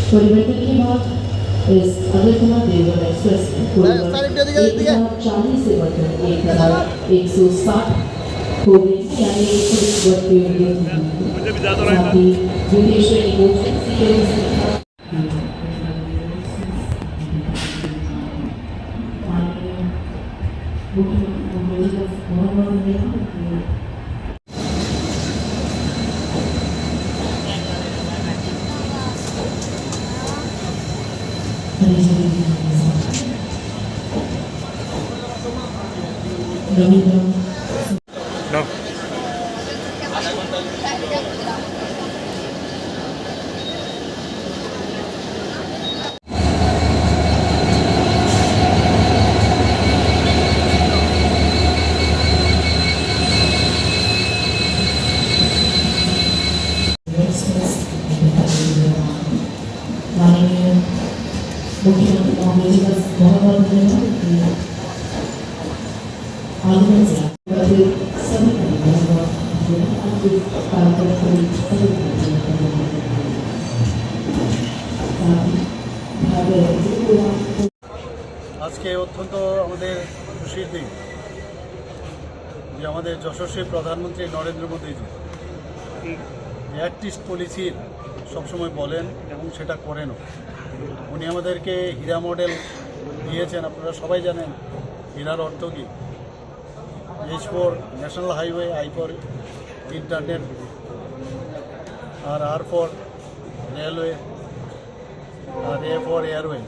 For Vaitakhi Math is Agartala Deoghar Express कोई 1040 से बढ़कर 1160 हो गई, यानी 120 वर्ष की उम्र थी। साथ ही विदेश में कोच No. माननीय मुख्यमंत्री महोदय जी का बहुत बहुत धन्यवाद। आगमन से सभी আজকে অত্যন্ত আমাদের খুশির দিন যে আমাদের যশস্বী প্রধানমন্ত্রী নরেন্দ্র মোদীজি অ্যাক্ট ইস্ট পলিসির সবসময় বলেন এবং সেটা করেনও। উনি আমাদেরকে হীরা মডেল দিয়েছেন। আপনারা সবাই জানেন হীরার অর্থ কী। H for national highway, I for internet, আর R for রেলওয়ে, আর A for এয়ারওয়ে।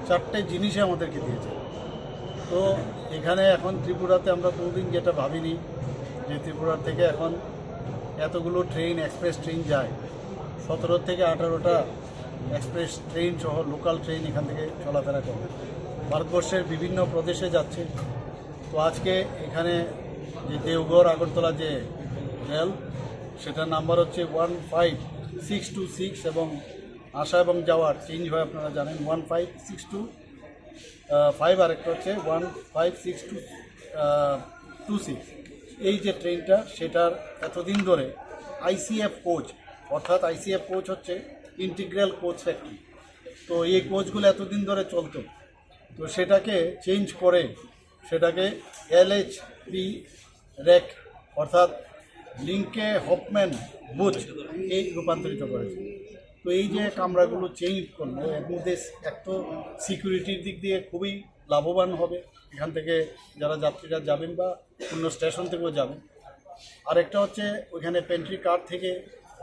চারটে জিনিসে আমাদেরকে দিয়েছে। তো এখানে এখন ত্রিপুরাতে আমরা কোনোদিন যেটা ভাবিনি যে ত্রিপুরার থেকে এখন এতগুলো ট্রেন, এক্সপ্রেস ট্রেন যায়। 17 থেকে 18টা এক্সপ্রেস ট্রেন সহ লোকাল ট্রেন এখান থেকে চলাফেরা করে ভারতবর্ষের বিভিন্ন প্রদেশে যাচ্ছে। তো আজকে এখানে যে দেওঘর আগরতলা যে রেল, সেটার নাম্বার হচ্ছে 15626 এবং আসা এবং যাওয়ার চেঞ্জ হয়, আপনারা জানেন 15625, আরেকটা হচ্ছে 15626। এই যে ট্রেনটা, সেটার এতদিন ধরে ICF কোচ, অর্থাৎ ICF কোচ হচ্ছে ইন্টিগ্রাল কোচ ফ্যাক্টরি। তো এই কোচগুলো এতদিন ধরে চলতো, তো সেটাকে চেঞ্জ করে সেটাকে LHP রেক অর্থাৎ লিঙ্কে হপম্যান বুচ এই রূপান্তরিত করেছে। তো এই যে কামরাগুলো চেঞ্জ করলো, এর মধ্যে এক তো সিকিউরিটির দিক দিয়ে খুবই লাভবান হবে এখান থেকে যারা যাত্রীরা যাবেন বা অন্য স্টেশন থেকেও যাবেন। আরেকটা হচ্ছে ওইখানে পেন্ট্রি কার থেকে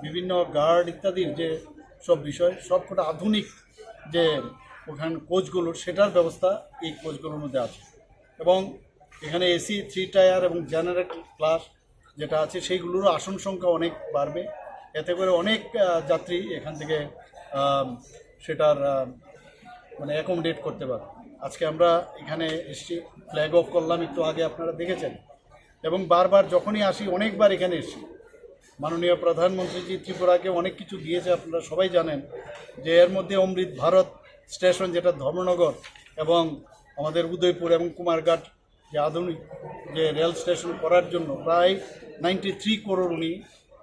বিভিন্ন গার্ড ইত্যাদির যে সব বিষয় সবকটা আধুনিক যে ওখানে কোচগুলোর সেটার ব্যবস্থা এই কোচগুলোর মধ্যে আছে। এবং এখানে AC 3 টায়ার এবং জেনারেটর ক্লাস যেটা আছে সেইগুলোরও আসন সংখ্যা অনেক বাড়বে। এতে করে অনেক যাত্রী এখান থেকে সেটার মানে অ্যাকোমোডেট করতে পারবে। আজকে আমরা এখানে এসছি, ফ্ল্যাগ অফ করলাম একটু আগে, আপনারা দেখেছেন। এবং বারবার যখনই আসি, অনেকবার এখানে এসছি, মাননীয় প্রধানমন্ত্রীজি ত্রিপুরাকে অনেক কিছু দিয়েছে। আপনারা সবাই জানেন যে এর মধ্যে অমৃত ভারত স্টেশন যেটা ধর্মনগর এবং আমাদের উদয়পুর এবং কুমারঘাট যে আধুনিক যে রেল স্টেশন করার জন্য প্রায় 93 করোড় উনি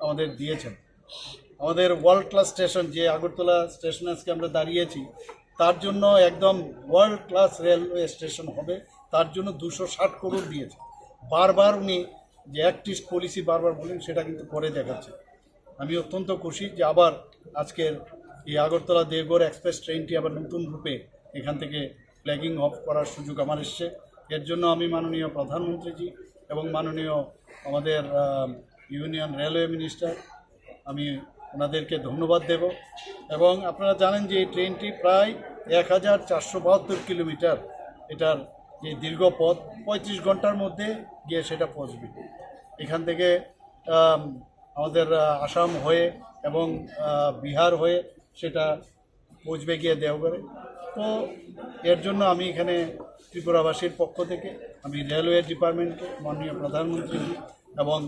আমাদের দিয়েছেন। আমাদের ওয়ার্ল্ড ক্লাস স্টেশন যে আগরতলা স্টেশন আজকে আমরা দাঁড়িয়েছি, তার জন্য একদম ওয়ার্ল্ড ক্লাস রেলওয়ে স্টেশন হবে, তার জন্য 260 করোড় দিয়েছে। বারবার উনি যে অ্যাক্ট ইস্ট পলিসি বারবার বলেন, সেটা কিন্তু করে দেখাচ্ছে। আমি অত্যন্ত খুশি যে আবার আজকের এই আগরতলা দেওঘর এক্সপ্রেস ট্রেনটি আবার নতুন রূপে এখান থেকে ফ্ল্যাগিং অফ করার সুযোগ আমার এসছে। এর জন্য আমি মাননীয় প্রধানমন্ত্রীজি এবং মাননীয় আমাদের ইউনিয়ন রেলওয়ে মিনিস্টার, আমি ওনাদেরকে ধন্যবাদ দেব। এবং আপনারা জানেন যে এই ট্রেনটি প্রায় 1472 কিলোমিটার, এটার যে দীর্ঘ পথ 35 ঘন্টার মধ্যে গিয়ে সেটা পৌঁছবে। এখান থেকে আমাদের আসাম হয়ে এবং বিহার হয়ে সেটা পৌঁছবে গিয়ে দেওঘরে। তো এর জন্য আমি এখানে ত্রিপুরাবাসীর পক্ষ থেকে আমি রেলওয়ে ডিপার্টমেন্টকে, মাননীয় প্রধানমন্ত্রীজি এবং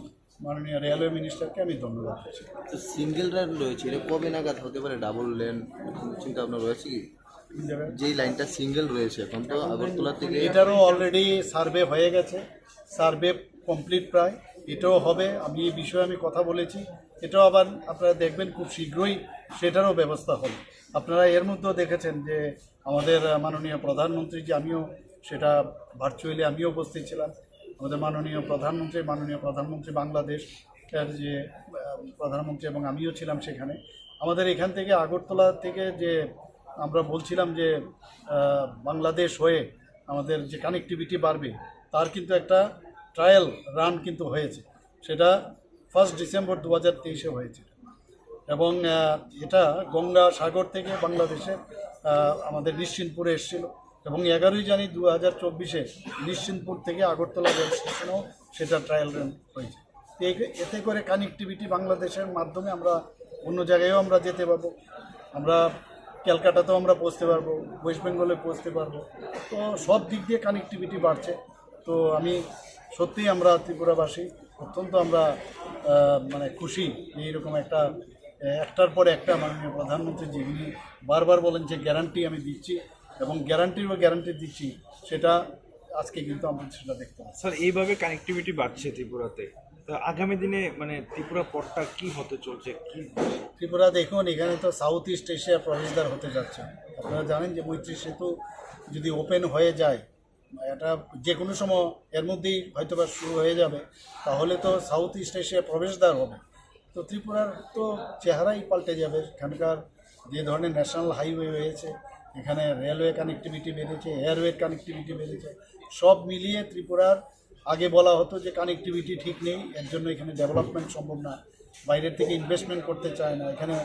মাননীয় রেলওয়ে মিনিস্টারকে আমি ধন্যবাদ দিচ্ছি। তো সিঙ্গেল রেল রয়েছে, এটা কবে নাগাদ হতে পারে? ডাবল লেন চিন্তা ভাবনা রয়েছে কি? যেই লাইনটা সিঙ্গেল রয়েছে এখন তো আগরতলা থেকে, এটারও অলরেডি সার্ভে হয়ে গেছে, সার্ভে কমপ্লিট প্রায়, এটাও হবে। আমি এই বিষয়ে কথা বলেছি এটাও আবার আপনারা দেখবেন খুব শীঘ্রই সেটারও ব্যবস্থা হবে। আপনারা এর মধ্যেও দেখেছেন যে আমাদের মাননীয় প্রধানমন্ত্রী, যে আমিও সেটা ভার্চুয়ালি আমিও উপস্থিত ছিলাম, আমাদের মাননীয় প্রধানমন্ত্রী বাংলাদেশ যে প্রধানমন্ত্রী এবং আমিও ছিলাম সেখানে। আমাদের এখান থেকে আগরতলা থেকে যে আমরা বলছিলাম যে বাংলাদেশ হয়ে আমাদের যে কানেক্টিভিটি বাড়বে, তার কিন্তু একটা ট্রায়াল রান কিন্তু হয়েছে, সেটা 1 ডিসেম্বর 2023 হয়েছে। এবং এটা গঙ্গা সাগর থেকে বাংলাদেশে আমাদের নিশ্চিন্তপুরে এসেছিল এবং 11ই জানুয়ারি 2024 নিশ্চিন্তপুর থেকে আগরতলা রেল স্টেশনেও সেটা ট্রায়াল রান হয়েছে। এতে করে কানেক্টিভিটি বাংলাদেশের মাধ্যমে আমরা অন্য জায়গায়ও আমরা যেতে পারবো, আমরা ক্যালকাটাতেও আমরা পৌঁছতে পারবো, ওয়েস্ট বেঙ্গলে পৌঁছতে পারবো। তো সব দিক দিয়ে কানেক্টিভিটি বাড়ছে। তো আমি সত্যিই আমরা ত্রিপুরাবাসী অত্যন্ত আমরা মানে খুশি যে এইরকম একটার পর একটা মাননীয় প্রধানমন্ত্রী যিনি বারবার বলেন যে গ্যারান্টি আমি দিচ্ছি এবং গ্যারান্টি দিচ্ছি, সেটা আজকে কিন্তু আমরা সেটা দেখতে পাচ্ছি। স্যার, এইভাবে কানেক্টিভিটি বাড়ছে ত্রিপুরাতে, তো আগামী দিনে মানে ত্রিপুরা পথটা কি হতে চলছে? কি ত্রিপুরা দেখুন, এখানে তো সাউথ ইস্ট এশিয়া প্রবেশদ্বার হতে যাচ্ছে। আপনারা জানেন যে মৈত্রী সেতু যদি ওপেন হয়ে যায়, এটা যে কোনো সময় এর মধ্যেই হয়তোবা শুরু হয়ে যাবে, তাহলে তো সাউথ ইস্ট এশিয়া প্রবেশদ্বার হবে। তো ত্রিপুরার তো চেহারাই পাল্টে যাবে। এখানকার যে ধরনের ন্যাশনাল হাইওয়ে রয়েছে, এখানে রেলওয়ে কানেক্টিভিটি বেড়েছে, এয়ারওয়ে কানেক্টিভিটি বেড়েছে, সব মিলিয়ে ত্রিপুরার আগে বলা হতো যে কানেক্টিভিটি ঠিক নেই, এর জন্য এখানে ডেভেলপমেন্ট সম্ভব না, বাইরের থেকে ইনভেস্টমেন্ট করতে চায় না, এখানে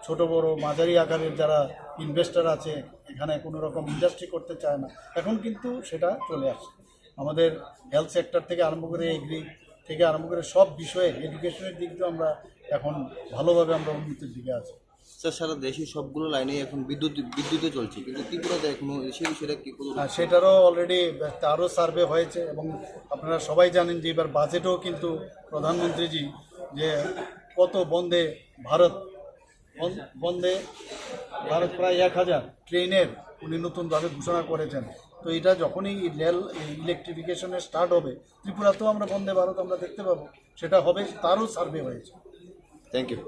ছোট বড় মাঝারি আকারের যারা ইনভেস্টর আছে এখানে কোনো রকম ইন্ডাস্ট্রি করতে চায় না। এখন কিন্তু সেটা চলে আসছে। আমাদের হেলথ সেক্টর থেকে আরম্ভ করে এগ্রি থেকে আরম্ভ করে সব বিষয়ে এডুকেশনের দিক দিয়ে আমরা এখন ভালোভাবে আমরা উন্নতির দিকে আছি। স্যার, সারা দেশে সবগুলো লাইনে এখন বিদ্যুতে চলছে, কিন্তু ত্রিপুরাতে এখনো সেই বিষয়টা কি কোনো সেটারও অলরেডি আরও সার্ভে হয়েছে এবং আপনারা সবাই জানেন যে এবার বাজেটও কিন্তু প্রধানমন্ত্রীজি যে কত বন্দে ভারত প্রায় 1000 ট্রেনের উনি নতুনভাবে ঘোষণা করেছেন। তো এটা যখনই রেল ইলেকট্রিফিকেশনের স্টার্ট হবে, ত্রিপুরাতেও আমরা বন্দে ভারত আমরা দেখতে পাবো, সেটা হবে, তারও সার্ভে হয়েছে। Thank you.